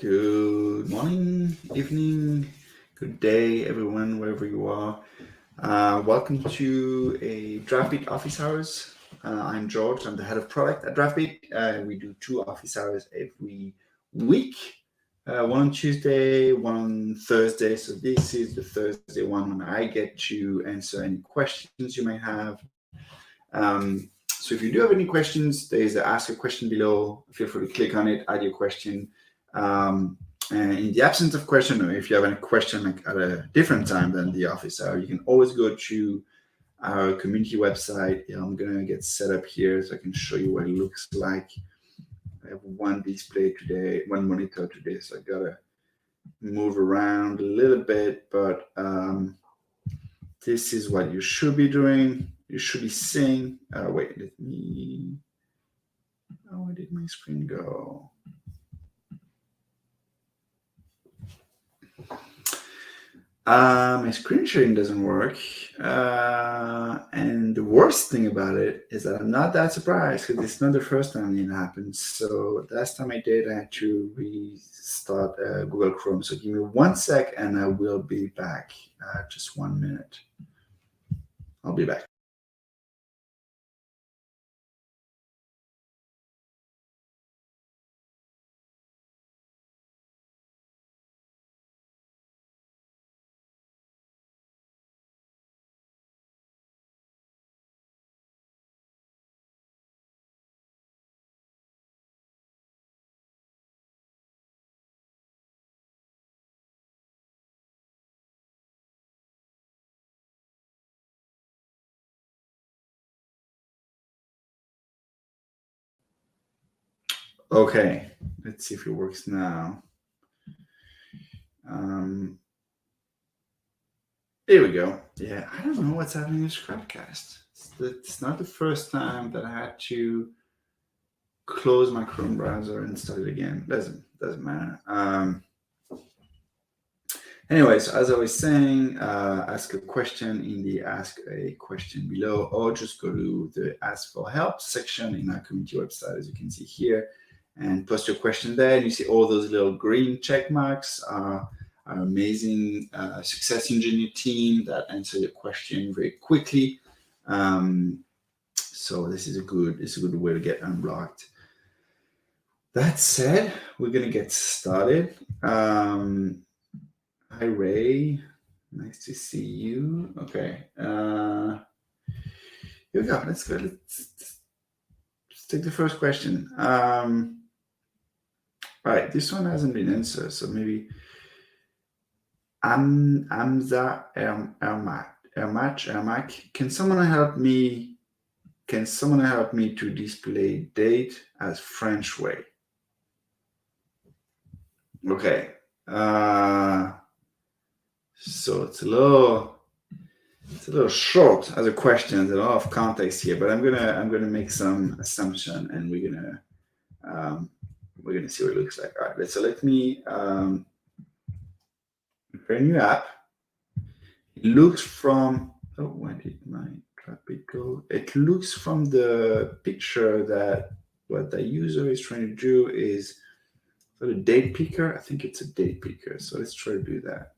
Good morning, evening, good day, everyone, wherever you are. Welcome to a Draftbit office hours. I'm George. I'm the head of product at Draftbit. We do 2 office hours every week, one on Tuesday, one on Thursday. So this is the Thursday one when I get to answer any questions you may have. So if you do have any questions, there's the ask a question below. Feel free to click on it, add your question. And in the absence of question, or if you have any question like at a different time than the office hour, you can always go to our community website. I'm gonna get set up here so I can show you what it looks like. I have one display today, one monitor today, so I gotta move around a little bit, but this is what you should be doing. You should be seeing. Wait, let me. Oh, where did my screen go? My screen sharing doesn't work. And the worst thing about it is that I'm not that surprised because it's not the first time it happens. So the last time I did, I had to restart Google Chrome. So give me 1 sec and I will be back. Just 1 minute. I'll be back. Okay, let's see if it works now. Here we go. Yeah, I don't know what's happening with Scrapcast. It's not the first time that I had to close my Chrome browser and start it again. Doesn't matter. Anyways, as I was saying, ask a question in the ask a question below, or just go to the ask for help section in our community website, as you can see here, and post your question there. And you see all those little green check marks are our amazing success engineer team that answer your question very quickly. So this is a good way to get unblocked. That said, we're gonna get started. Hi, Ray. Nice to see you. Okay. Here we go. Let's go. Let's take the first question. All right. This one hasn't been answered, so maybe Amza Ermac. Can someone help me? Can someone help me to display date as French way? Okay. So it's a little short as a question. There's a lot of context here, but I'm gonna make some assumption, and we're gonna see what it looks like. All right. So let me create a new app. It looks from. Oh, where did my Draftbit go? It looks from the picture that what the user is trying to do is sort of date picker. I think it's a date picker. So let's try to do that.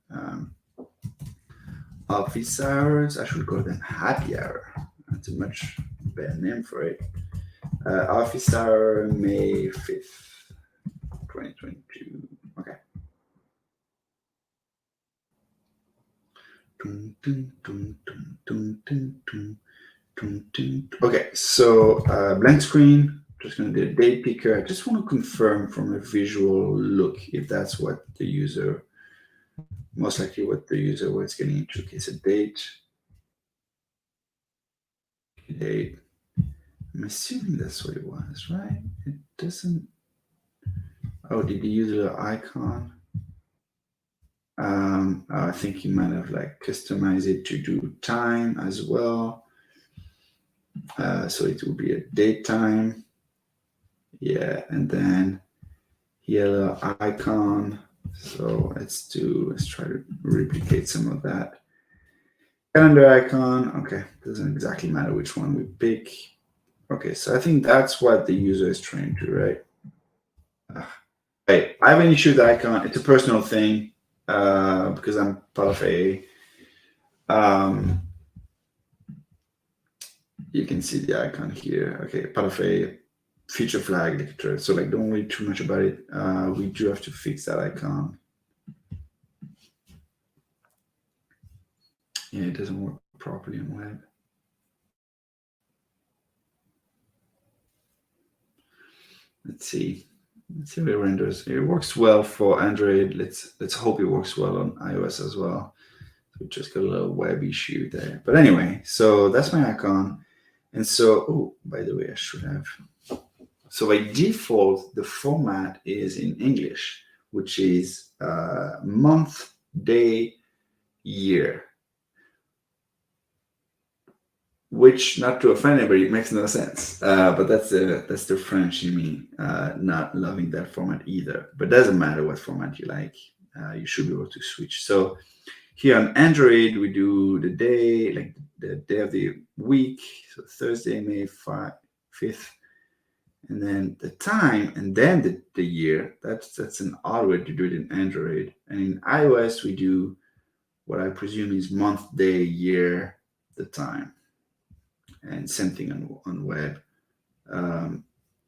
Office hours. I should call them happy hour. That's a much better name for it. Office hour, May 5th, 2022. Okay. Okay, so blank screen. Just going to do a date picker. I just want to confirm from a visual look if that's what the user, most likely what the user was getting into. Okay, so date. I'm assuming that's what it was, right? It doesn't. Oh, did he use a little icon? I think he might have like customized it to do time as well. So it will be a date time. Yeah, and then he had a little icon. So let's try to replicate some of that. Calendar icon. Okay, doesn't exactly matter which one we pick. Okay, so I think that's what the user is trying to, right? Right. I have an issue with the icon. It's a personal thing because I'm part of a. Um, you can see the icon here. Okay, part of a feature flag lecture. So like, don't worry too much about it. We do have to fix that icon. Yeah, it doesn't work properly on web. Let's see. Let's see how it renders. It works well for Android. Let's hope it works well on iOS as well. We just got a little web issue there. But anyway, so that's my icon. And so, oh, by the way, I should have. So by default, the format is in English, which is month, day, year. Which, not to offend anybody, makes no sense. But that's the French in me not loving that format either. But doesn't matter what format you like. You should be able to switch. So here on Android, we do the day, like the day of the week, so Thursday, May 5th, and then the time, and then the year. That's an odd way to do it in Android. And in iOS, we do what I presume is month, day, year, the time, and same thing on web. And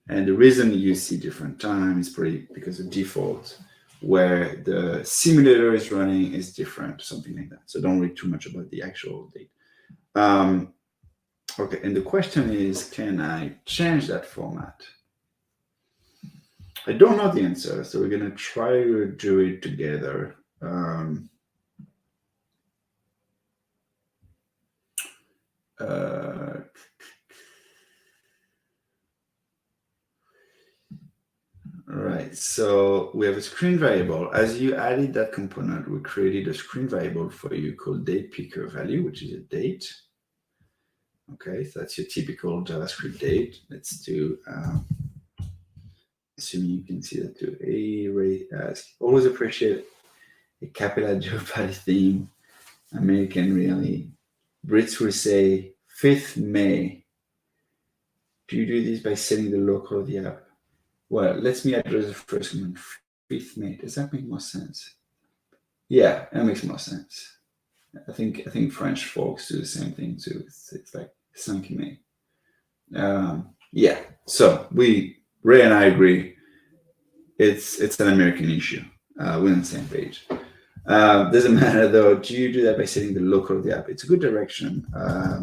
the reason you see different time is probably because of default, where the simulator is running is different, something like that. So don't worry too much about the actual date. Okay, and the question is, can I change that format? I don't know the answer, so we're gonna try to do it together. All right, so we have a screen variable. As you added that component, we created a screen variable for you called date picker value, which is a date. Okay, so that's your typical JavaScript date. Let's do, assuming you can see that too. Always appreciate a capital Jeopardy theme. American really. Brits will say 5th May. Do you do this by setting the local of the app? Well, let me address the first one. 5th May. Does that make more sense? Yeah, that makes more sense. I think French folks do the same thing too. It's like 5 May. Yeah. So Ray and I agree. It's an American issue. We're on the same page. Doesn't matter though. Do you do that by setting the local of the app? It's a good direction.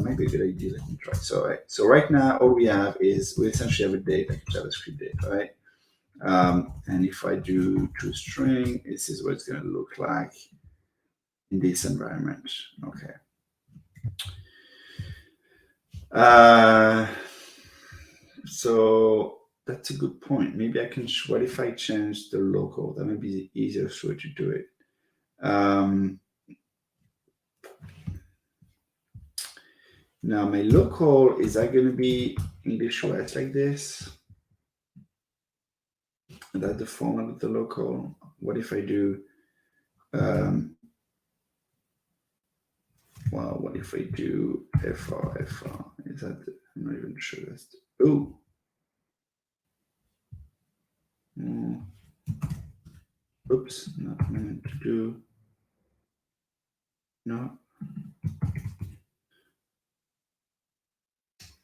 Might be a good idea. Let me try. So right now, all we have is we essentially have a date, like a JavaScript date, right? And if I do toString, this is what it's going to look like in this environment. Okay. So that's a good point. Maybe I can. What if I change the local? That might be the easiest way to do it. Now my local, is that going to be English West like this? Is that the format of the local? What if I do? Well, what if I do FR? Is that? I'm not even sure that's. Oh. Oops, not meant to do. No.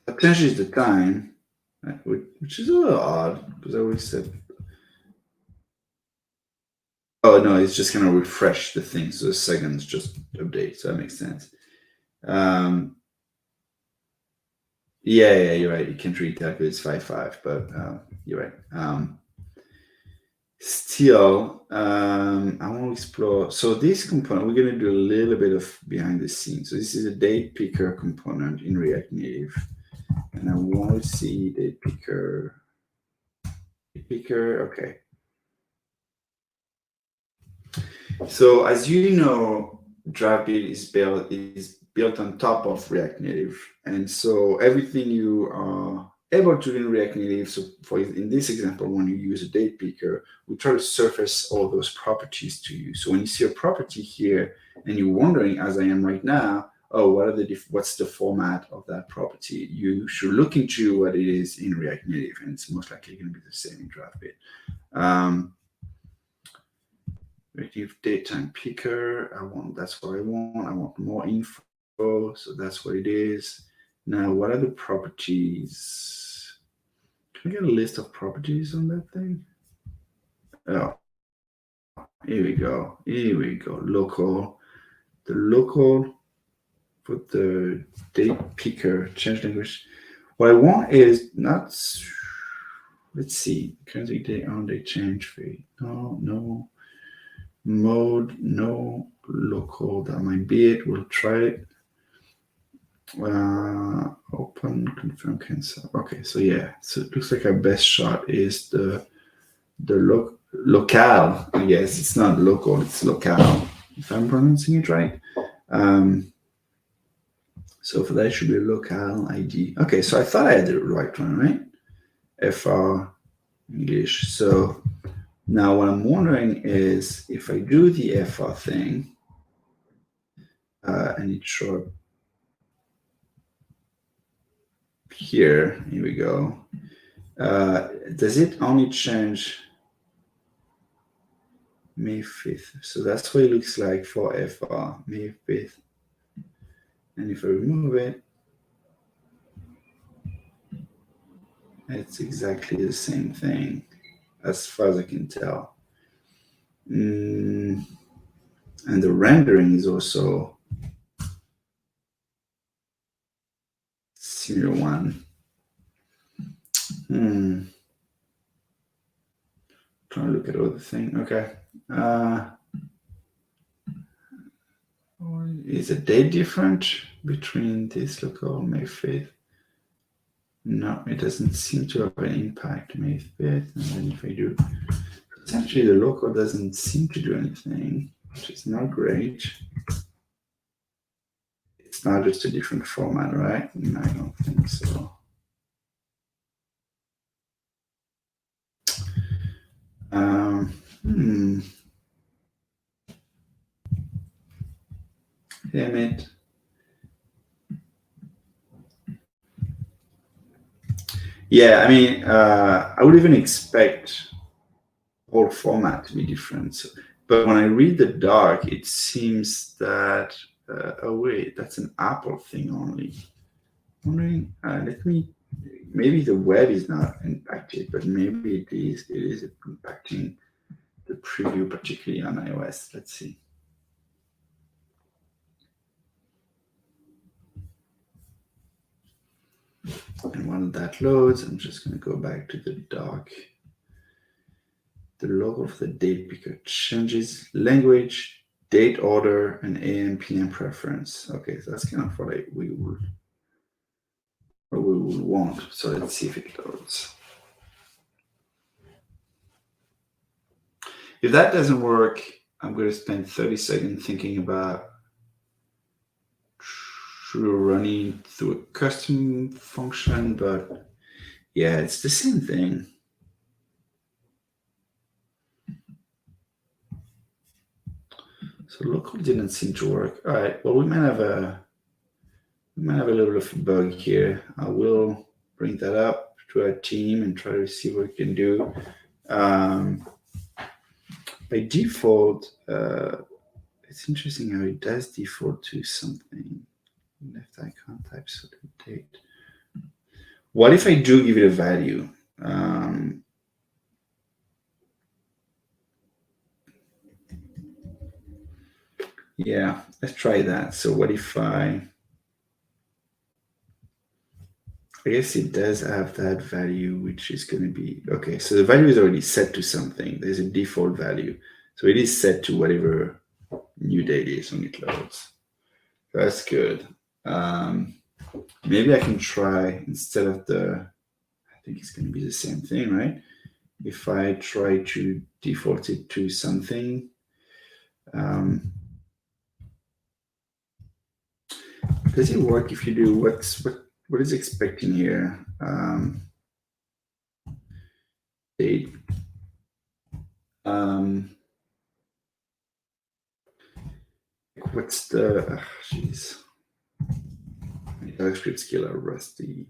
That changes the time, which is a little odd because I always said. Oh no, it's just gonna refresh the thing, so the seconds just update. So that makes sense. Yeah, you're right. You can't read that because it's 5.5, but you're right. Still, I want to explore. So this component, we're going to do a little bit of behind the scenes. So this is a date picker component in React Native, and I want to see date picker. Okay. So as you know, Draftbit is built on top of React Native, and so everything you are able to do in React Native. So in this example, when you use a date picker, we try to surface all those properties to you. So when you see a property here and you're wondering, as I am right now, oh, what's the format of that property? You should look into what it is in React Native, and it's most likely going to be the same in Draftbit. Retrieve datetime picker. That's what I want. I want more info, so that's what it is. Now, what are the properties? Can I get a list of properties on that thing? Oh, here we go. Here we go. Local. The local. Put the date picker. Change language. What I want is not. Let's see. Currently date on date change fee. No. Mode, no. Local. That might be it. We'll try it. Open, confirm, cancel. Okay, so yeah. So it looks like our best shot is the locale. I guess it's not local, it's locale. If I'm pronouncing it right. So for that, it should be a locale ID. Okay, so I thought I had the right one, right? FR English. So now what I'm wondering is if I do the FR thing, and it shows up here we go. Does it only change May 5th? So that's what it looks like for FR, May 5th. And if I remove it, it's exactly the same thing as far as I can tell. And the rendering is also similar one. Trying to look at all the thing. Okay. Is the date different between this local May 5th? No, it doesn't seem to have an impact, May 5th. And then if I do, essentially the local doesn't seem to do anything, which is not great. It's not just a different format, right? No, I don't think so. Damn it. Yeah, I mean, I would even expect whole format to be different. So, but when I read the doc, it seems that oh wait, that's an Apple thing only. Wondering, maybe the web is not impacted, but maybe it is impacting the preview, particularly on iOS. Let's see. And while that loads, I'm just going to go back to the doc. The logo of the date picker changes language, date order, and AM PM preference. Okay, so that's kind of what we would want. So let's see if it loads. If that doesn't work, I'm going to spend 30 seconds thinking about running through a custom function, but yeah, it's the same thing. So local didn't seem to work. All right, well, we might have a little bit of a bug here. I will bring that up to our team and try to see what we can do. By default, it's interesting how it does default to something. Left icon type select date. What if I do give it a value? Yeah, let's try that. So what if I guess it does have that value, which is going to be, okay, so the value is already set to something. There's a default value. So it is set to whatever new date is when it loads. That's good. Maybe I can try, instead of I think it's going to be the same thing, right? If I try to default it to something, does it work if you do, what is expecting here? Date. What's the, jeez. My JavaScript skill are rusty.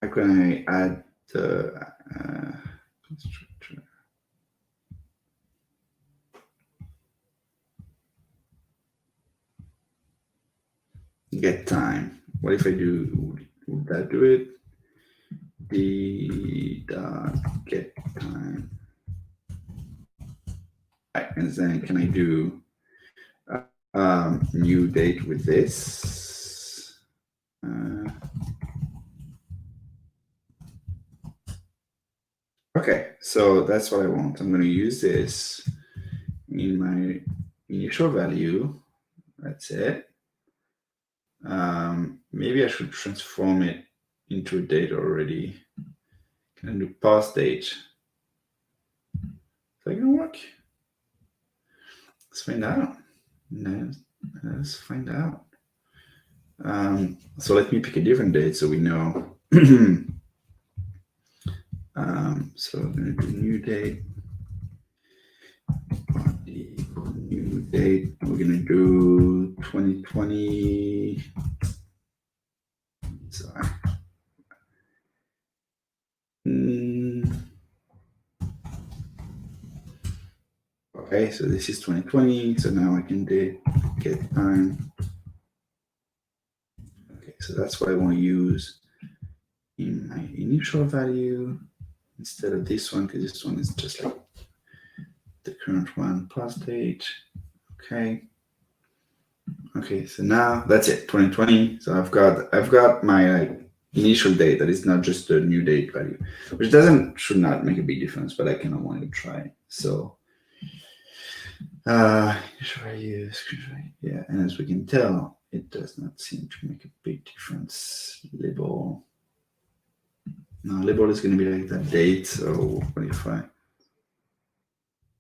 Like when I add the Structure. Get time. What if I do? Would that do it? D dot get time. Right, and then can I do new date with this? Okay, so that's what I want. I'm going to use this in my initial value. That's it. Maybe I should transform it into a date already. Can I do past date? Is that going to work? Let's find out. Let's find out. So let me pick a different date so we know. So I'm going to do new date. New date. We're going to do 2020. Sorry. Okay, so this is 2020. So now I can get time. Okay, so that's what I want to use in my initial value instead of this one, because this one is just like the current one plus date. Okay. Okay, so now that's it, 2020. So I've got my initial date that is not just the new date value, which should not make a big difference, but I kind of wanted to try. So should I use? Yeah, and as we can tell, it does not seem to make a big difference. Label. No, label is going to be like that date. So what if I?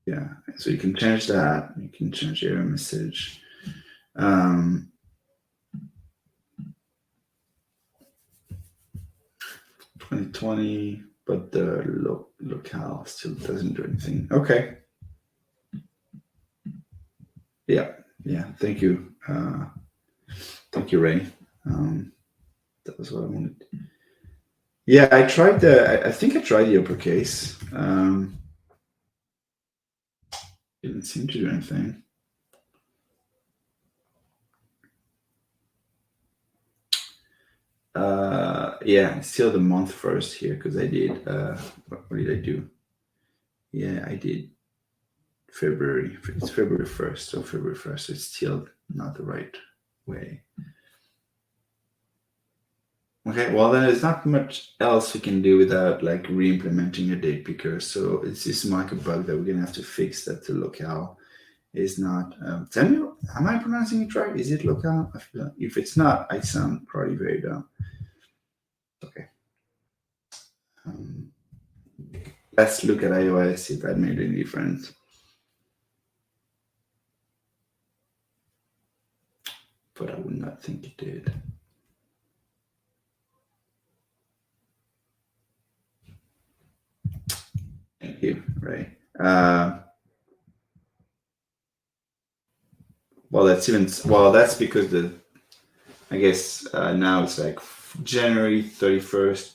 Yeah, so you can change that. You can change error message. 2020, but the locale still doesn't do anything. Okay. Yeah. Thank you. Thank you, Ray. That was what I wanted. Yeah, I tried I think I tried the uppercase. Didn't seem to do anything. Yeah, still the month first here because I did. What did I do? Yeah, I did February. It's February 1st, so February 1st is still not the right way. Okay, well then there's not much else we can do without like re-implementing a date picker. So it's this markup bug that we're gonna have to fix, that the locale is not. Tell me, am I pronouncing it right? Is it locale? If it's not, I sound probably very dumb. Okay. Let's look at iOS if that made any difference. But I would not think it did. Thank you, Ray. Well, that's because I guess now it's like January 31st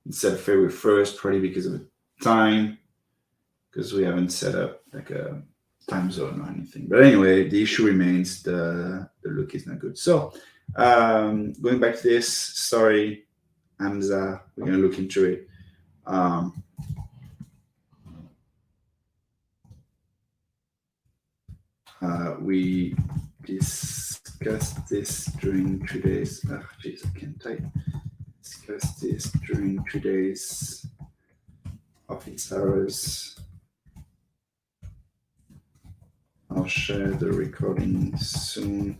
instead of February 1st, probably because of the time, because we haven't set up like a time zone or anything. But anyway, the issue remains, the look is not good. So going back to this, sorry, Hamza, we're going to look into it. We discussed this during today's. Oh, jeez, I can't type. Discussed this during today's office hours. I'll share the recording soon.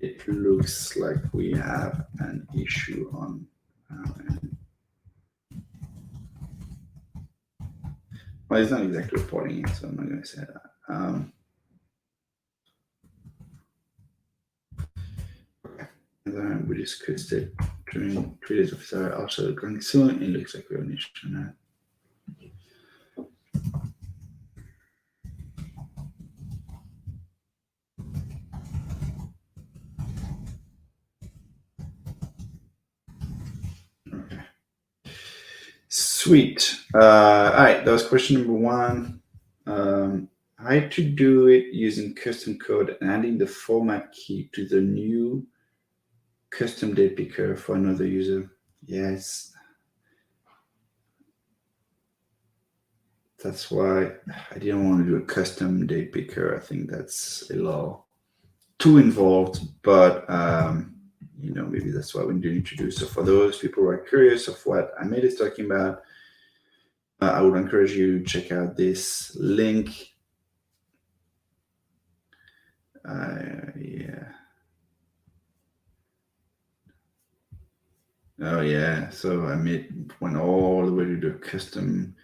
It looks like we have an issue on our end. Well, it's not exactly reporting it, so I'm not going to say that. And we discussed it during 3 days of our also recording soon. It looks like we have an issue on that. Sweet. All right, that was question number one. How to do it using custom code and adding the format key to the new custom date picker for another user. Yes, that's why I didn't want to do a custom date picker. I think that's a little too involved, but maybe that's what we need to do. So for those people who are curious of what Ahmed is talking about, I would encourage you to check out this link. Yeah. Oh yeah. So I went all the way to the custom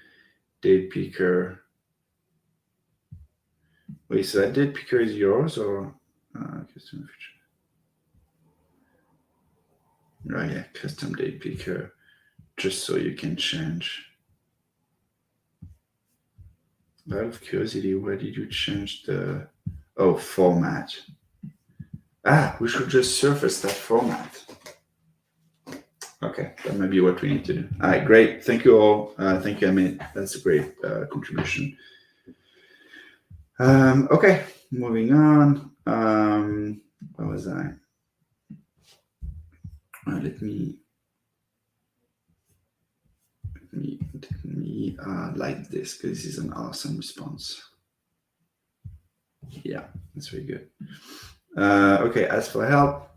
date picker. Wait, so that date picker is yours or custom feature? Oh yeah, custom date picker, just so you can change. Out of curiosity, where did you change the format? We should just surface that format. Okay, that might be what we need to do. All right, great. Thank you all. Thank you, Amit. That's a great contribution. Okay, moving on. Where was I? Let me like this, because this is an awesome response. Yeah, that's very good. Okay, as for help,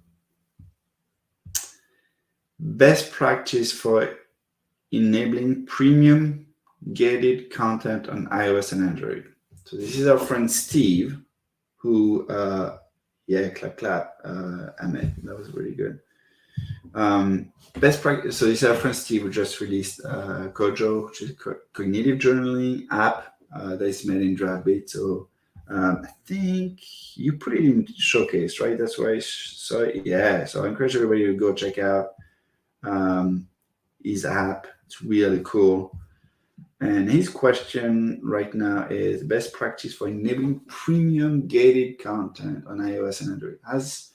best practice for enabling premium gated content on iOS and Android. So this is our friend Steve, who, clap, Ahmed, that was really good. Best practice. So this is our friend Steve, who just released Kojo, which is a cognitive journaling app that is made in Draftbit. So I think you put it in Showcase, right? That's why. So I encourage everybody to go check out his app. It's really cool. And his question right now is best practice for enabling premium gated content on iOS and Android. Has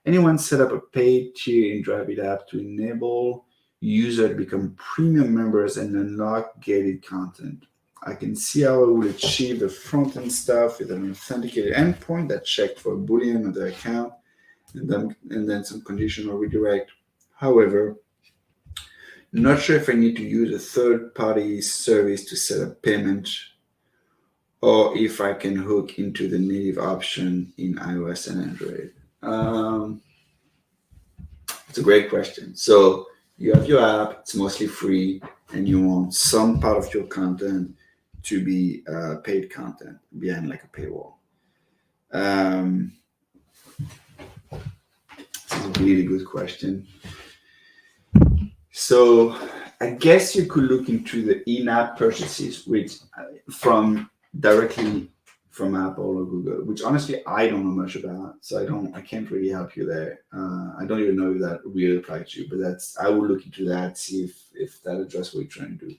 anyone set up a paid tier in Draftbit app to enable users to become premium members and unlock gated content? I can see how I would achieve the front-end stuff with an authenticated endpoint that checked for a Boolean on the account and then some conditional redirect. However, not sure if I need to use a third-party service to set up payment or if I can hook into the native option in iOS and Android. It's a great question. So you have your app, it's mostly free, and you want some part of your content to be paid content behind like a paywall. This is a really good question. So I guess you could look into the in-app purchases, which directly from Apple or Google, which honestly I don't know much about, so I can't really help you there. I don't even know if that really applies to you, but I will look into that, see if that addresses what you're trying to do.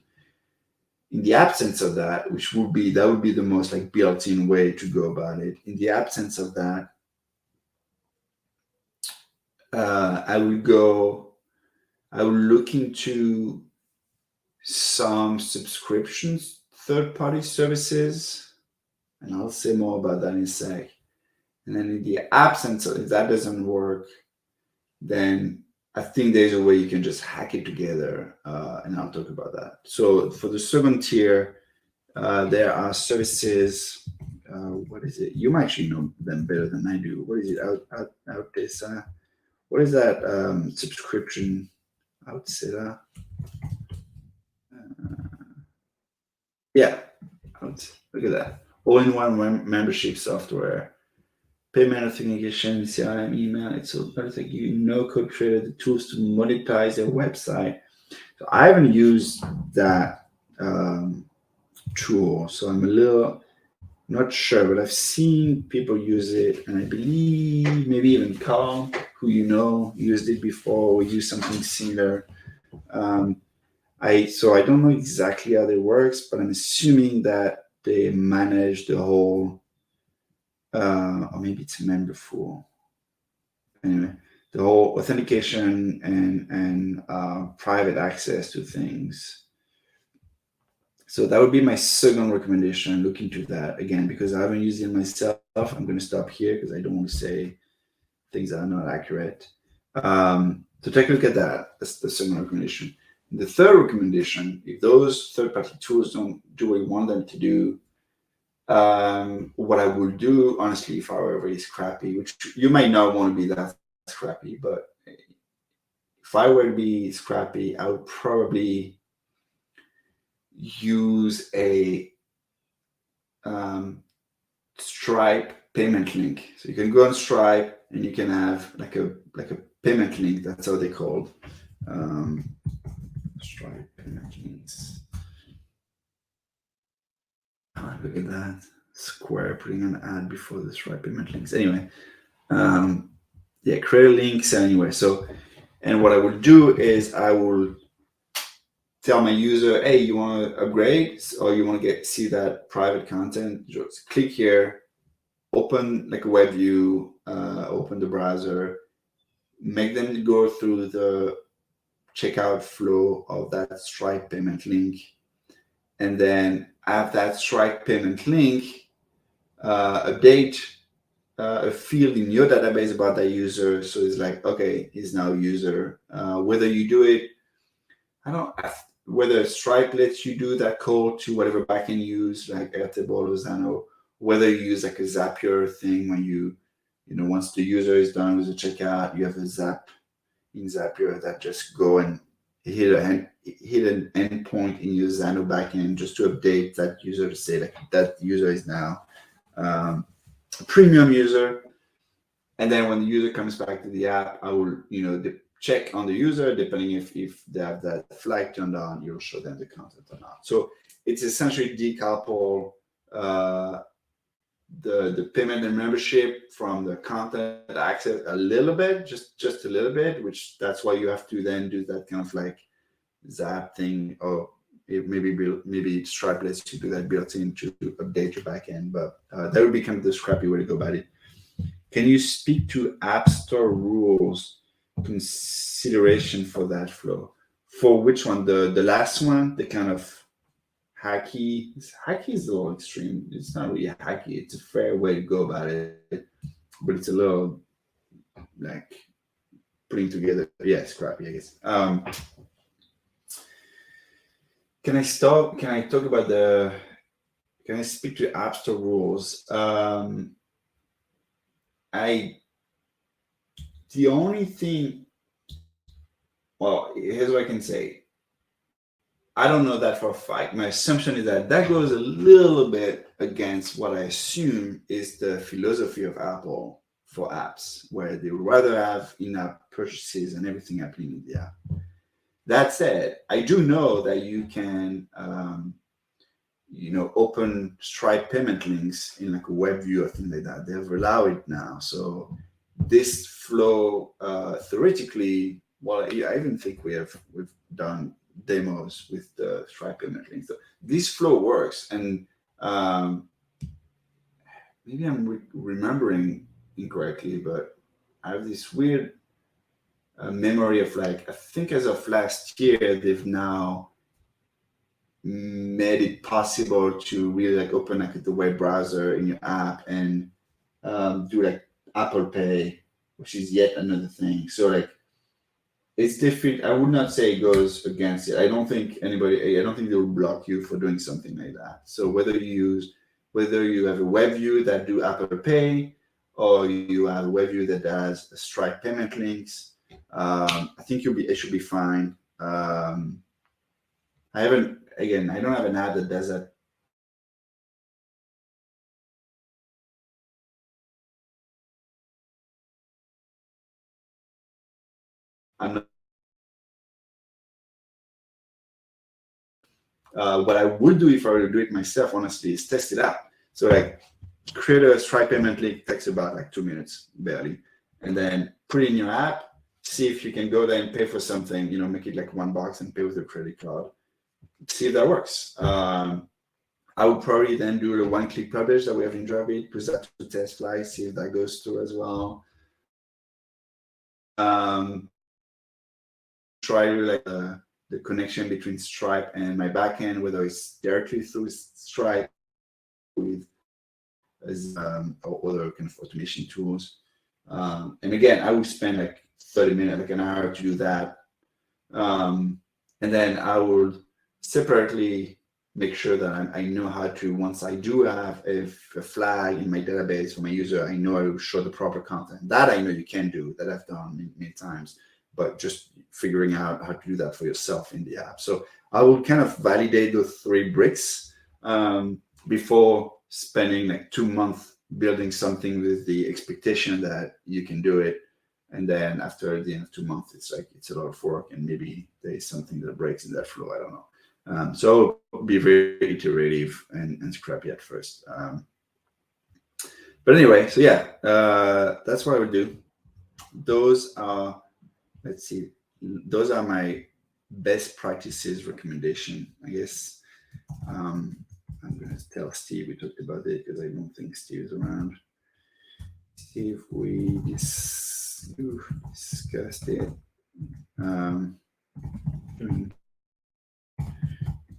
In the absence of that, would be the most like built-in way to go about it. In the absence of that, I will look into some subscriptions, third-party services, and I'll say more about that in a sec. And then in the absence of, if that doesn't work, then I think there's a way you can just hack it together, and I'll talk about that. So for the second tier, there are services. What is it? You might actually know them better than I do. What is it? Out this. What is that subscription? Outsida. Yeah. Look at that. All-in-one membership software. Payment authentication, CRM, email. It's so like no-code creator, the tools to monetize their website. So I haven't used that tool, so I'm a little not sure, but I've seen people use it, and I believe maybe even Carl, who used it before, or used something similar. So I don't know exactly how it works, but I'm assuming that they manage the whole, or maybe it's Memberful. Anyway, the whole authentication and private access to things. So that would be my second recommendation. Look into that again because I haven't used it myself. I'm going to stop here because I don't want to say things that are not accurate. So take a look at that. That's the second recommendation. The third recommendation, if those third-party tools don't do what you want them to do, what I would do, honestly, if I were very scrappy, which you might not want to be that scrappy, but if I were to be scrappy, I would probably use a Stripe payment link. So you can go on Stripe and you can have like a payment link. That's how they're called. Stripe payment links. Oh, look at that. Square putting an ad before the Stripe payment links. Anyway, yeah, create links anyway. So, and what I will do is I will tell my user, hey, you want to upgrade or you want to see that private content? Just click here, open like a web view, open the browser, make them go through the checkout flow of that Stripe payment link, and then have that Stripe payment link update a field in your database about that user. So it's like, okay, he's now a user. Whether you do it, whether Stripe lets you do that call to whatever backend you use, like Airtable or Zano, whether you use like a Zapier thing when once the user is done with the checkout, you have a Zap in Zapier that just go and hit an endpoint in your Zano backend just to update that user to say like that user is now a premium user. And then when the user comes back to the app, I will, check on the user, depending if they have that flag turned on, you'll show them the content or not. So it's essentially decouple the payment and membership from the content access a little bit, just a little bit, which that's why you have to then do that kind of like Zap thing, or maybe Stripe lets you do that built in to update your backend, but that would be kind of the scrappy way to go about it. Can you speak to App Store rules consideration for that flow? For which one? The last one, the kind of hacky. Hacky is a little extreme. It's not really hacky. It's a fair way to go about it, but it's a little like putting together. Yeah, scrappy, I guess. Can I stop? Can I talk about Can I speak to App Store rules? The only thing, well, here's what I can say. I don't know that for a fact. My assumption is that goes a little bit against what I assume is the philosophy of Apple for apps, where they would rather have in-app purchases and everything happening in the app. That said, I do know that you can, open Stripe payment links in like a web view or things like that. They have allowed it now. So this flow, theoretically, well, I even think we've done demos with the Stripe payment link. So this flow works, and maybe I'm remembering incorrectly, but I have this weird memory of like, I think as of last year, they've now made it possible to really like open like the web browser in your app and do like Apple Pay, which is yet another thing. So like it's different. I would not say it goes against it. I don't think they will block you for doing something like that. So whether you have a web view that do Apple Pay or you have a web view that does Stripe payment links, I think it should be fine. I don't have an app that does that. What I would do if I were to do it myself, honestly, is test it out. So like create a Stripe payment link, takes about like 2 minutes, barely. And then put it in your app, see if you can go there and pay for something, make it like $1 and pay with your credit card. See if that works. I would probably then do the one-click publish that we have in Draftbit, put that to test flight, see if that goes through as well. Try like the connection between Stripe and my backend, whether it's directly through Stripe with or other kind of automation tools. And again, I would spend like 30 minutes, like an hour to do that. And then I would separately make sure that I know how to, once I do have a flag in my database for my user, I know I will show the proper content. That I know you can do, that I've done many times, but just figuring out how to do that for yourself in the app. So I will kind of validate those 3 bricks before spending like 2 months building something with the expectation that you can do it. And then after the end of 2 months, it's like, it's a lot of work and maybe there's something that breaks in that flow. I don't know. So be very iterative and scrappy at first. But anyway, so yeah, that's what I would do. Those are, let's see, those are my best practices recommendation, I guess. I'm going to tell Steve we talked about it because I don't think Steve is around. Steve, we discussed it.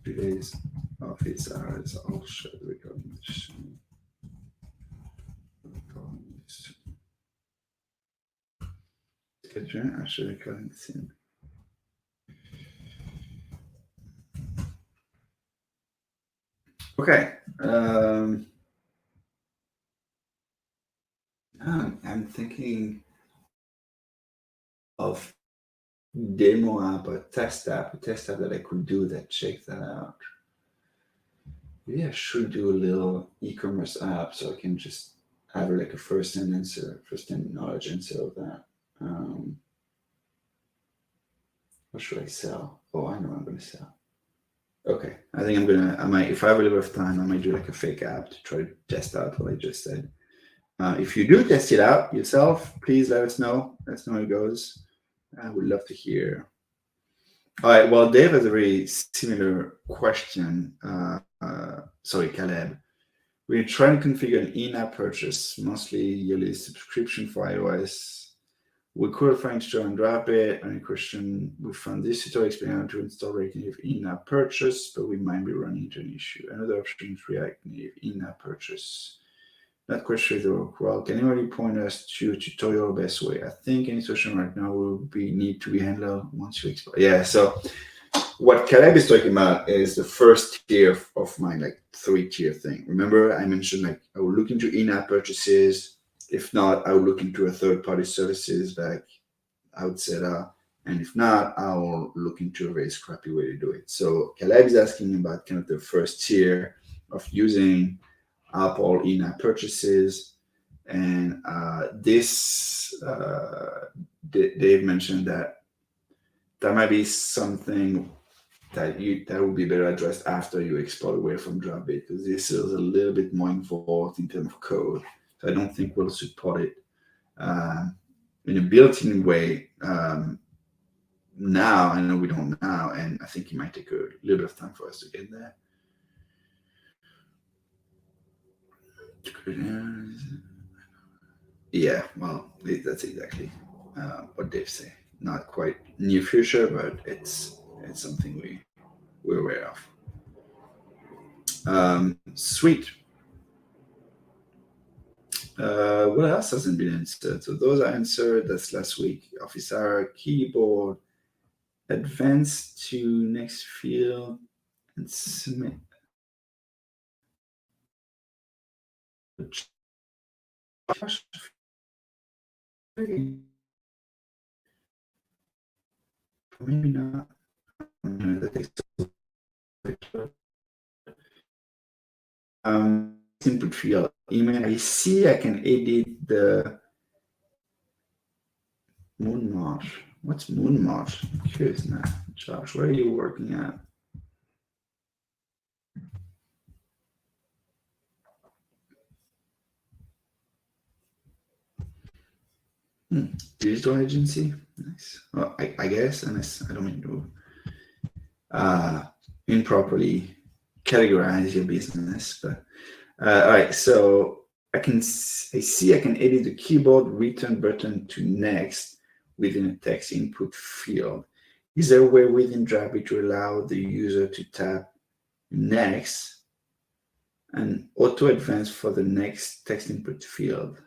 Today's office hours. I'll show the recording. Schedule. I'll show the recording soon. Okay. I'm thinking of demo app or test app, a test app that I could do that. Check that out. Maybe I should do a little e-commerce app so I can just have like a first-hand knowledge answer of that. What should I sell? Oh, I know what I'm going to sell. Okay, I think I might, if I have a little bit of time, I might do like a fake app to try to test out what I just said. If you do test it out yourself, please let us know. Let us know how it goes. I would love to hear. All right, well, Dave has a very similar question. Sorry, Caleb. We're trying to configure an in-app purchase, mostly yearly subscription for iOS. We could find store on Draftbit. Any question? We found this tutorial explain to install React Native in-app purchase, but we might be running into an issue. Another option is React Native in-app purchase. Not quite sure though. Well, can anybody point us to a tutorial best way? I think any solution right now will need to be handled once you explore. Yeah, so what Caleb is talking about is the first tier of my like 3-tier thing. Remember, I mentioned like I will look into in-app purchases. If not, I will look into a third-party services like I would set up. And if not, I will look into a very scrappy way to do it. So Caleb is asking about kind of the first tier of using Apple in-app purchases. And Dave mentioned that might be something that would be better addressed after you export away from Draftbit, because this is a little bit more involved in terms of code. So I don't think we'll support it in a built-in way now. I know we don't now, and I think it might take a little bit of time for us to get there. Yeah, well, that's exactly what Dave said. Not quite near future, but it's something we're aware of. Sweet. What else hasn't been answered? So those are answered. That's last week. Office hour, keyboard, advance to next field, and submit. Maybe not. Input field email. I see I can edit the Moon March. What's Moon March? I'm curious now. Josh, where are you working at? Digital agency. Nice. Well, I guess, unless I don't mean to improperly categorize your business, but all right. So I see I can edit the keyboard return button to next within a text input field. Is there a way within Draftbit to allow the user to tap next and auto advance for the next text input field?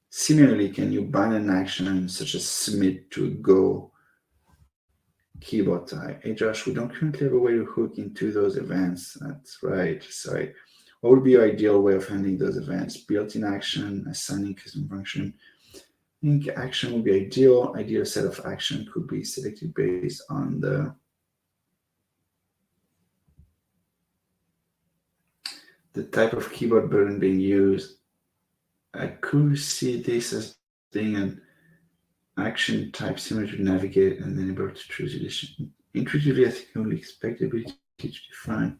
Similarly, can you bind an action such as submit to a Go keyboard type? Hey Josh, we don't currently have a way to hook into those events. That's right. Sorry. What would be your ideal way of handling those events? Built-in action, assigning custom function. I think action would be ideal. Ideal set of action could be selected based on the type of keyboard button being used. I could see this as being an action type similar to navigate and then able to choose edition. Intuitively, I think I would expect the ability to define.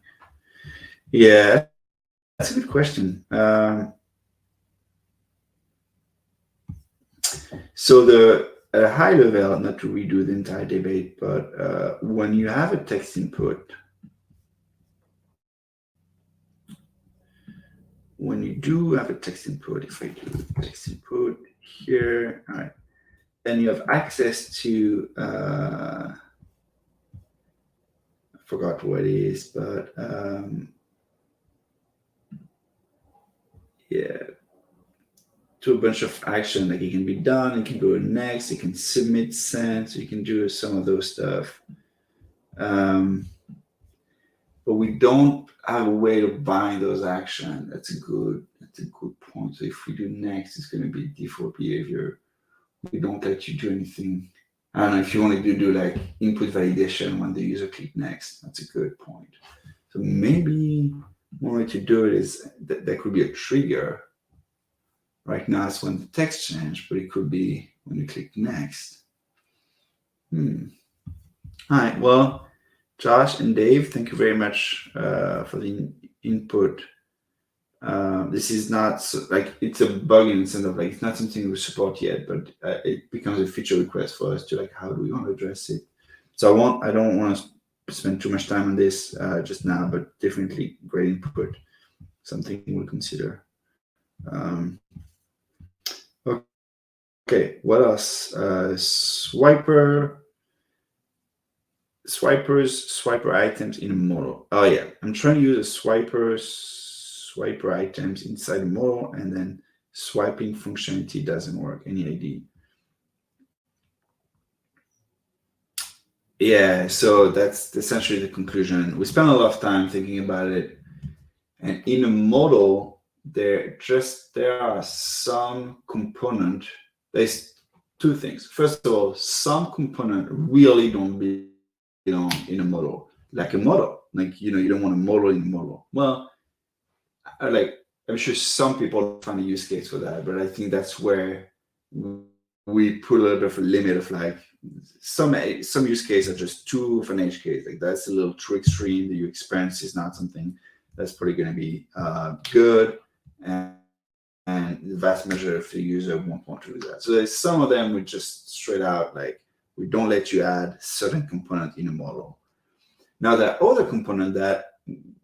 Yeah, that's a good question. So at a high level, not to redo the entire debate, but when you have a text input, when you do have a text input, if I do text input here, all right, then you have access to, I forgot what it is, but yeah, to a bunch of action, like it can be done, it can go next, it can submit, send, so you can do some of those stuff. But we don't have a way to bind those actions. That's a good point. So if we do next, it's going to be default behavior. We don't let you do anything. I don't know if you want to do like input validation when the user click next. That's a good point. So maybe one way to do it is that there could be a trigger. Right now it's when the text change, but it could be when you click next. All right, well, Josh and Dave, thank you very much for the input. This is not like it's a bug in the sense of like it's not something we support yet, but it becomes a feature request for us to like how do we want to address it. So I don't want to spend too much time on this just now, but definitely great input, something we'll consider. Okay, what else? Swiper items in a model. Oh yeah, I'm trying to use a swiper items inside the model, and then swiping functionality doesn't work. Any idea? Yeah, so that's essentially the conclusion. We spent a lot of time thinking about it, and in a model, there are some component. There's two things. First of all, some component really don't belong in a model, like a model. Like you don't want a model in a model. Well, I'm sure some people find a use case for that, but I think that's where we put a little bit of a limit of like some use cases are just too of an edge case. Like that's a little too extreme. The experience is not something that's probably going to be good, and the vast majority of the user won't want to do that. So there's some of them we just straight out like we don't let you add certain component in a model. Now that other component that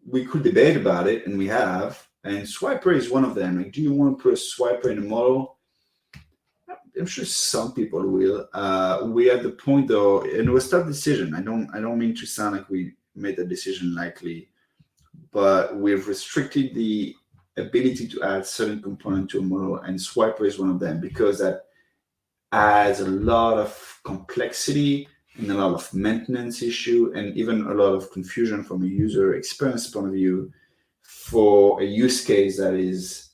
we could debate about it, and we have, and swiper is one of them. Like, do you want to put a swiper in a model? I'm sure some people will. We at the point though, and it was a tough decision. I don't mean to sound like we made the decision lightly, but we've restricted the ability to add certain component to a model, and swiper is one of them because that adds a lot of complexity and a lot of maintenance issue, and even a lot of confusion from a user experience point of view for a use case that is,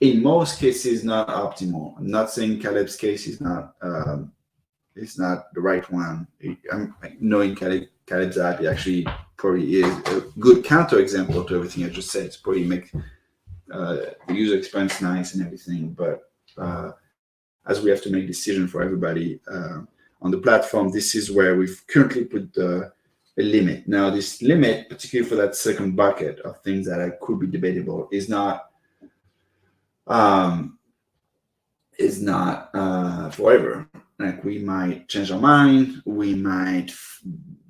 in most cases, not optimal. I'm not saying Caleb's case is not the right one. I'm knowing Caleb's app actually probably is a good counterexample to everything I just said. It's probably make the user experience nice and everything, but as we have to make decision for everybody on the platform, this is where we've currently put a limit. Now, this limit, particularly for that second bucket of things that could be debatable, is not forever. Like we might change our mind, we might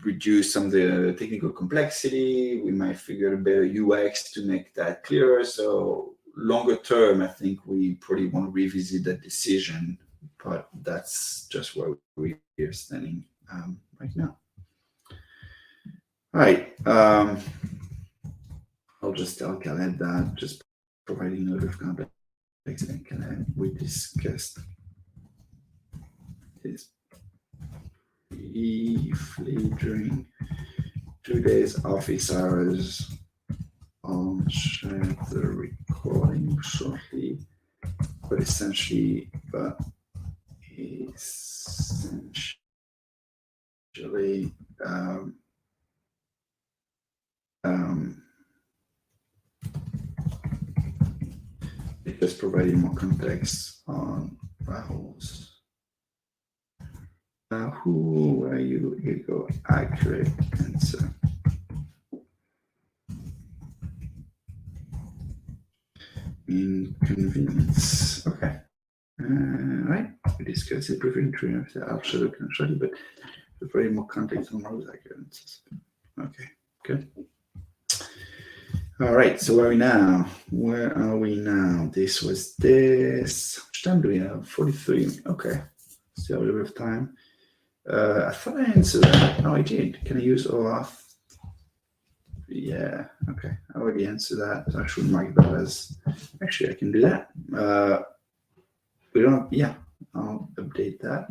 reduce some of the technical complexity, we might figure a better UX to make that clearer. So longer term, I think we probably want to revisit that decision, but that's just where we are standing right now. All right. I'll just tell Khaled that, just providing a little bit of context. And Khaled, we discussed this briefly during 2 days office hours. I'll share the recording shortly, but essentially, it just providing more context on Rahul's. Who are you? Here you go. Accurate answer. Inconvenience. Okay. Right. We discussed it briefly. I'll show you shortly, but very more context on Rahul's accurate answers. Okay. Good. All right, so where are we now? Where are we now? This was this. How much time do we have? 43. Okay, still a little bit of time. I thought I answered that. No, I did. Can I use OAuth? Yeah, okay. I already answered that. So I should mark that as, actually, I can do that. We don't, yeah, I'll update that.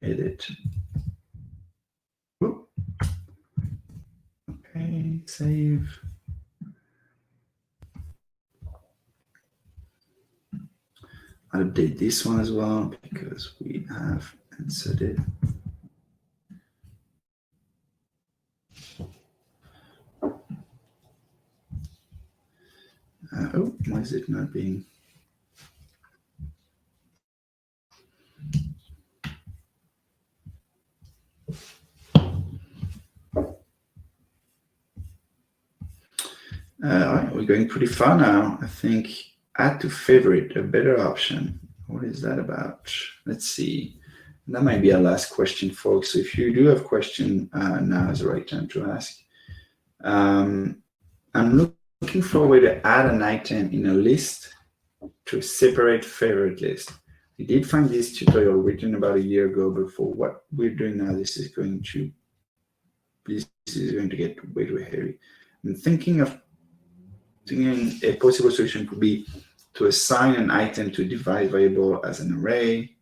Edit. Whoop. Okay, save. I'll update this one as well because we have answered it. Oh, why is it not being? All right, we're going pretty far now. I think add to favorite, a better option. What is that about? Let's see. That might be our last question, folks. So if you do have a question, now is the right time to ask. I'm looking for a way to add an item in a list to a separate favorite list. We did find this tutorial written about a year ago, but for what we're doing now, this is going to get way too heavy. I'm thinking a possible solution could be to assign an item to a device variable as an array,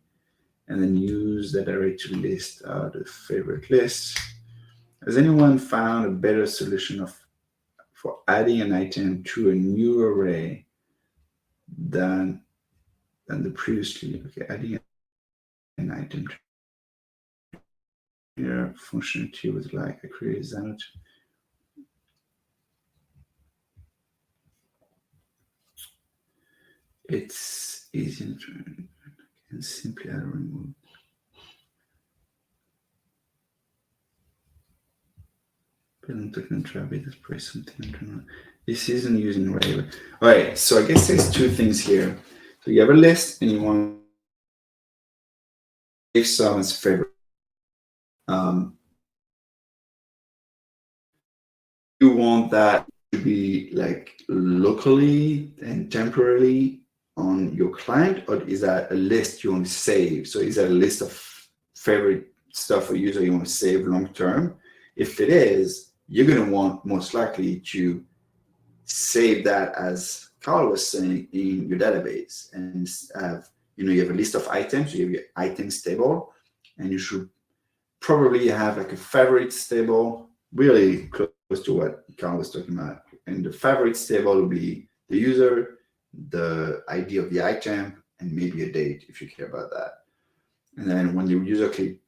and then use that array to list out the favorite list. Has anyone found a better solution for adding an item to a new array than the previously? Okay, adding an item to your functionality was like I create that. It's easy to simply add or remove. I'm talking Draftbit, let's press something. This isn't using array. All right, so I guess there's two things here. So you have a list and you want to save someone's favorite. You want that to be like locally and temporarily on your client, or is that a list you want to save? So is that a list of favorite stuff for user you want to save long term? If it is, you're going to want most likely to save that, as Carl was saying, in your database, and have, you have a list of items. You have your items table, and you should probably have like a favorites table, really close to what Carl was talking about. And the favorites table will be the user, the ID of the item, and maybe a date if you care about that. And then when the user click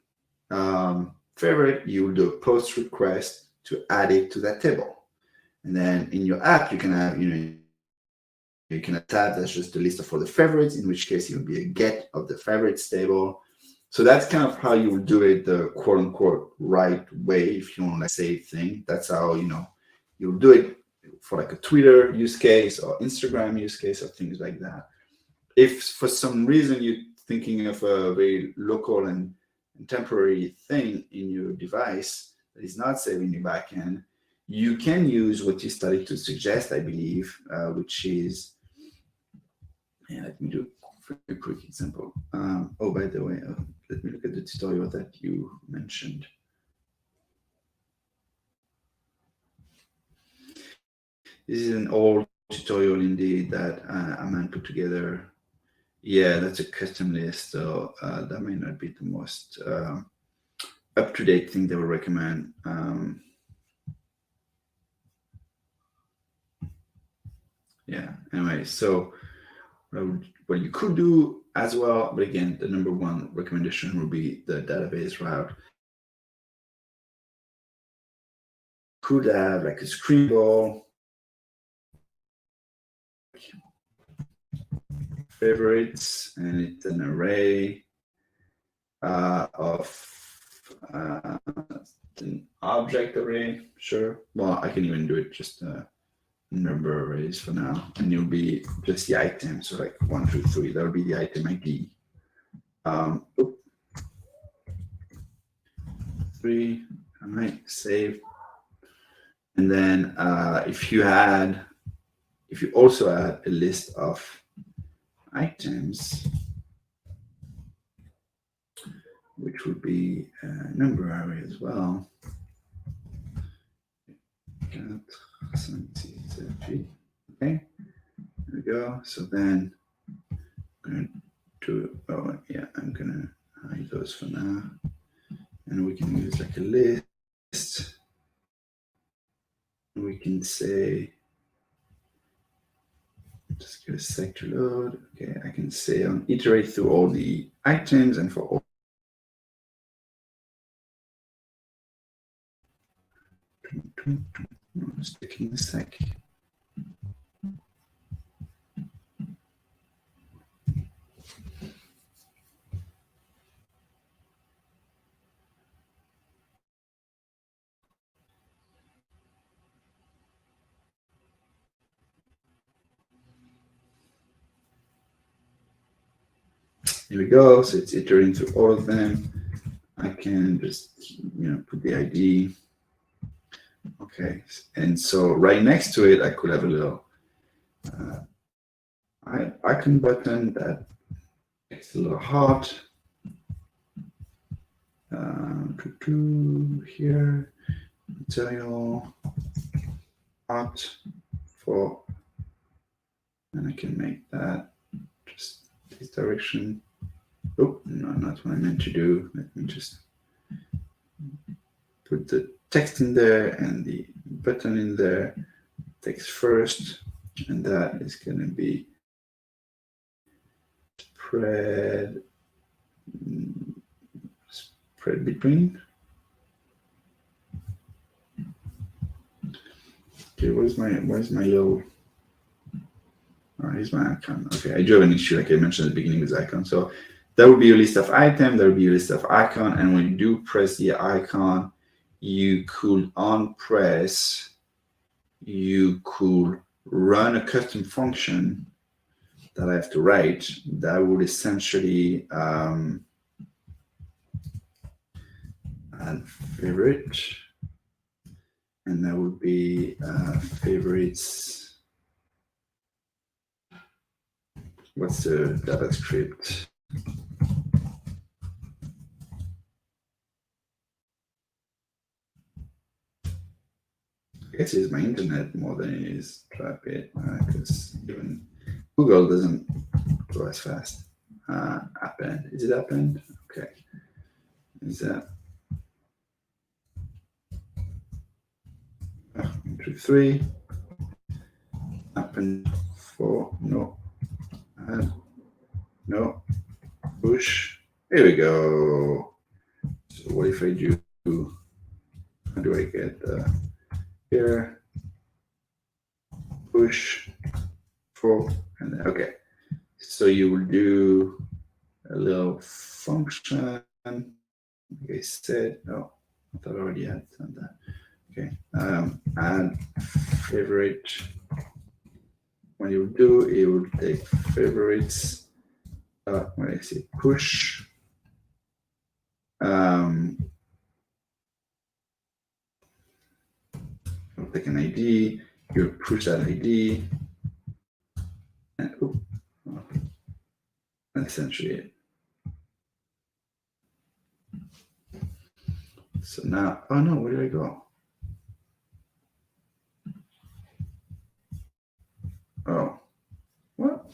favorite, you will do a post request to add it to that table. And then in your app, you can have, you can tab that's just a list of all the favorites, in which case it will be a get of the favorites table. So that's kind of how you will do it the quote unquote right way if you want to save thing. That's how, you'll do it for like a Twitter use case or Instagram use case or things like that. If for some reason you're thinking of a very local and temporary thing in your device that is not saving the backend, you can use what you started to suggest, I believe, which is, let me do a very quick example. Oh, by the way, let me look at the tutorial that you mentioned. This is an old tutorial indeed that a man put together. Yeah, that's a custom list, so that may not be the most up-to-date thing they would recommend. Yeah, anyway, so what you could do as well, but again, the number one recommendation would be the database route. Could have like a screen ball, favorites, and it's an array of an object array. Sure. Well, I can even do it just number arrays for now, and it'll be just the item. So like 1, 2, 3. That'll be the item ID. 3. I might save. And then if you also add a list of items, which would be a number array as well. Okay, there we go. So then I'm going to I'm going to hide those for now. And we can use like a list. We can say, just give a sec to load. Okay, I can say iterate through all the items and for all. Just taking a sec. Here we go. So it's iterating through all of them. I can just put the ID. Okay, and so right next to it, I could have a little icon button that makes a little heart. Here, material art for, and I can make that just this direction. Oh, no, not what I meant to do. Let me just put the text in there and the button in there. Text first, and that is going to be spread between. Okay, where's my little? Oh, here's my icon. Okay, I do have an issue, like I mentioned at the beginning with icon. So that would be a list of items. There would be a list of icon, and when you do press the icon, you could unpress. You could run a custom function that I have to write that would essentially add favorite, and that would be favorites. What's the JavaScript? I guess it's my internet more than it is Draftbit, because even Google doesn't go as fast. Append. Is it append? Okay. Is that 1, 2, 3? Append 4. No. Add. No. Push. Here we go. So what if I do? How do I get here? Push 4 and then okay. So you will do a little function. Like I said, no, I thought I already had done that. Okay, add favorite. When you do, it will take favorites. When I say push, I'll take an ID. You push that ID, and that's essentially it. So now, oh no, where did I go? Oh, what?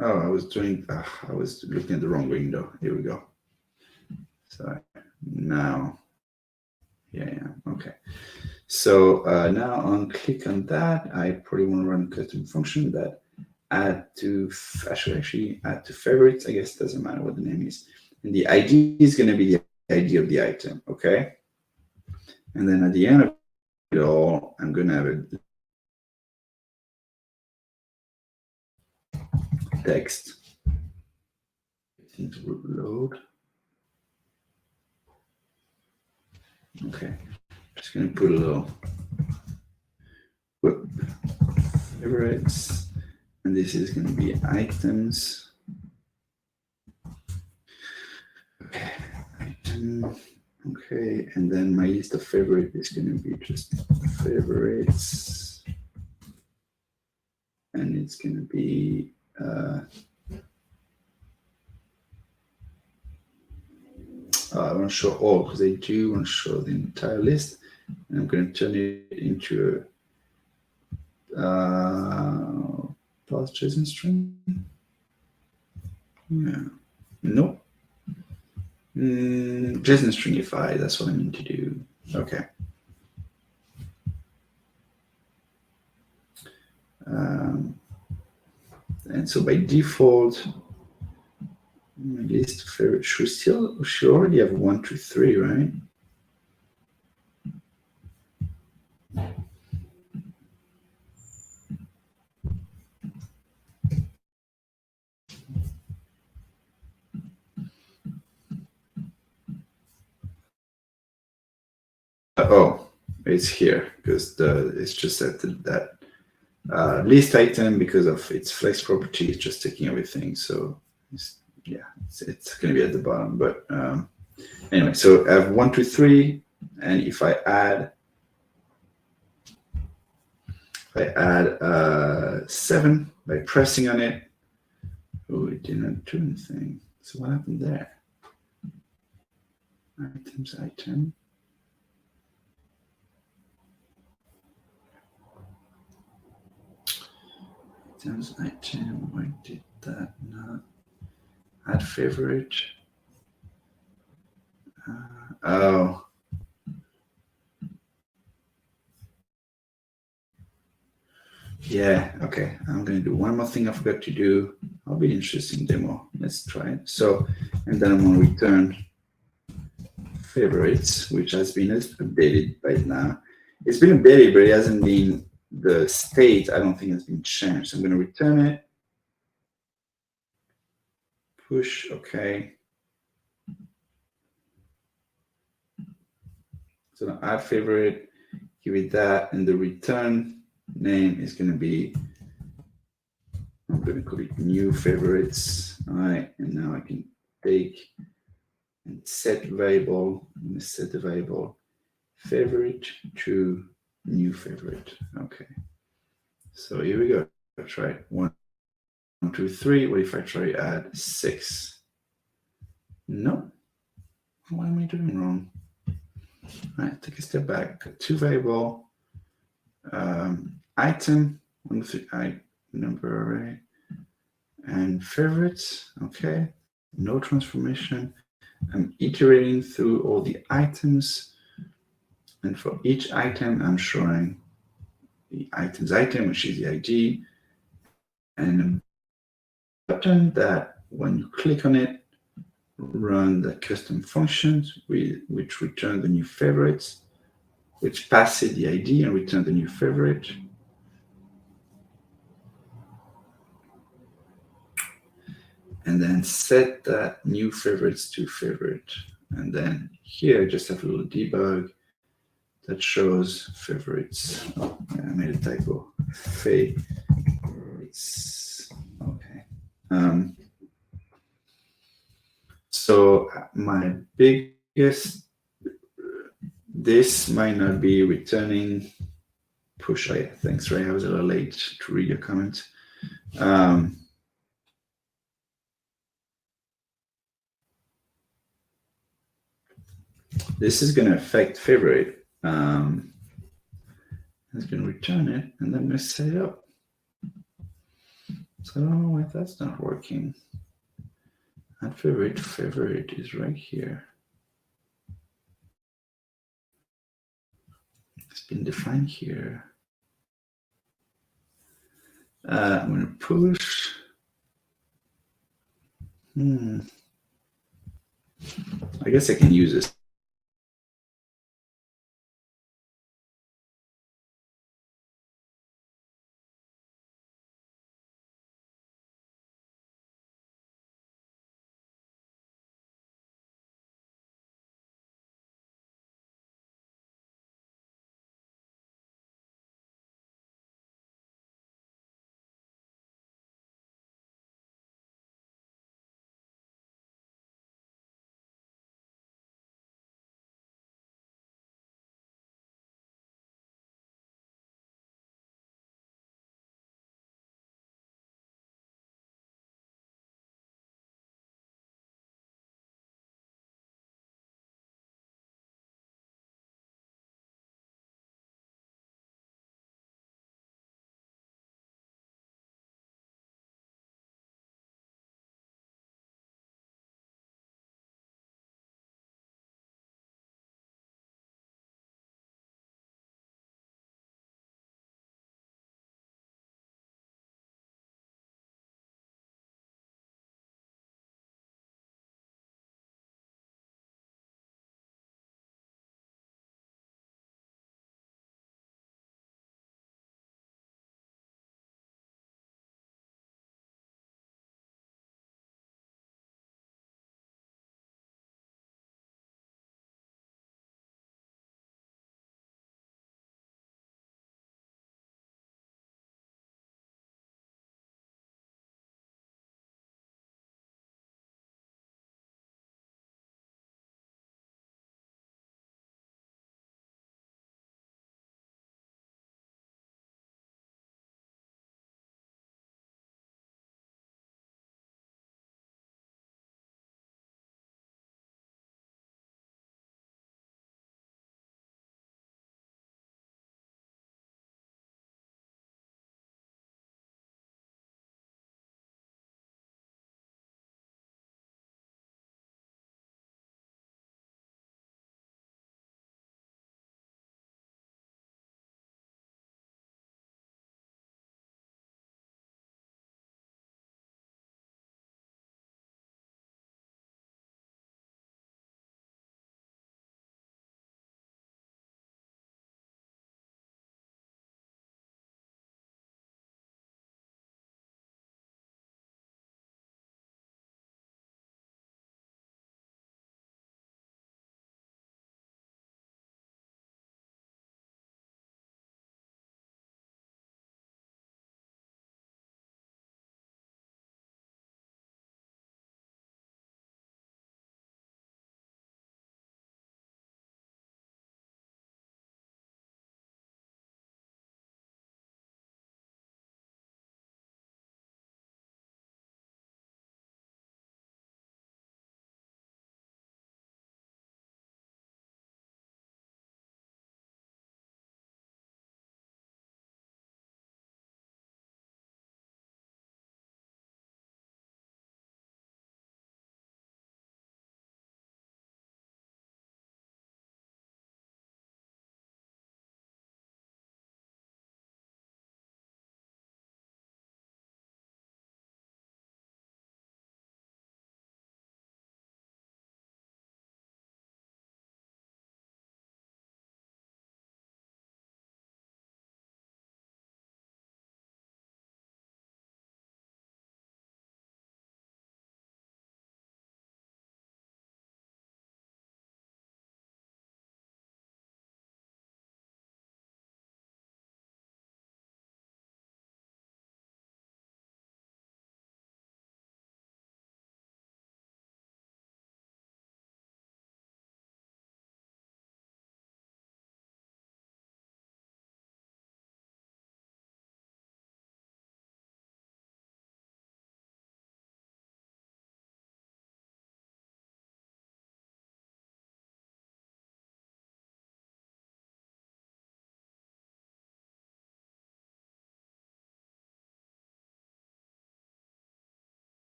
Oh, I was looking at the wrong window. Here we go. So now, yeah, okay. So now on click on that, I probably want to run a custom function that actually add to favorites. I guess it doesn't matter what the name is. And the ID is going to be the ID of the item, okay? And then at the end of it all, I'm going to have a text. Things will load. Okay, just going to put a little favorites, and this is going to be items. Okay, item. Okay, and then my list of favorite is going to be just favorites, and it's going to be I want to show all because I do want to show the entire list, and I'm going to turn it into a plus JSON string. Yeah, nope. JSON stringify, that's what I mean to do. Okay. And so by default, my list of favorites should already have 1, 2, 3, right? Oh, it's here because it's just that list item, because of its flex property, is just taking everything. So it's going to be at the bottom. But anyway, so I have 1, 2, 3, and if I add 7 by pressing on it, oh, it didn't do anything. So what happened there? Items, item. Items, item. Why did that not add favorite? Oh. Yeah, okay. I'm going to do one more thing I forgot to do. I'll be interesting demo. Let's try it. So, and then I'm going to return favorites, which has been updated right now. It's been updated, but it hasn't been, the state, I don't think has been changed. So I'm going to return it. Push, okay. So now add favorite, give it that, and the return name is going to be, I'm going to call it new favorites. All right, and now I can take and set variable. I'm going to set the variable favorite to new favorite. Okay. So here we go. I'll try 1, 2, 3. What if I try add 6? No. What am I doing wrong? All right, take a step back. Got 2 variable. Item, 1, 2, 3, number array, and favorites. Okay. No transformation. I'm iterating through all the items, and for each item, I'm showing the items item, which is the ID, and a button that when you click on it, run the custom functions, which return the new favorites, which passes the ID and return the new favorite. And then set that new favorites to favorite. And then here, I just have a little debug that shows favorites. Oh, yeah, I made a typo. Favorites. Okay. So my biggest, this might not be returning push. Thanks, Ray. I was a little late to read your comment. This is going to affect favorite. And It's going to return it, and then I'm going to set it up. So if that's not working, add favorite is right here. It's been defined here. I'm going to push. I guess I can use this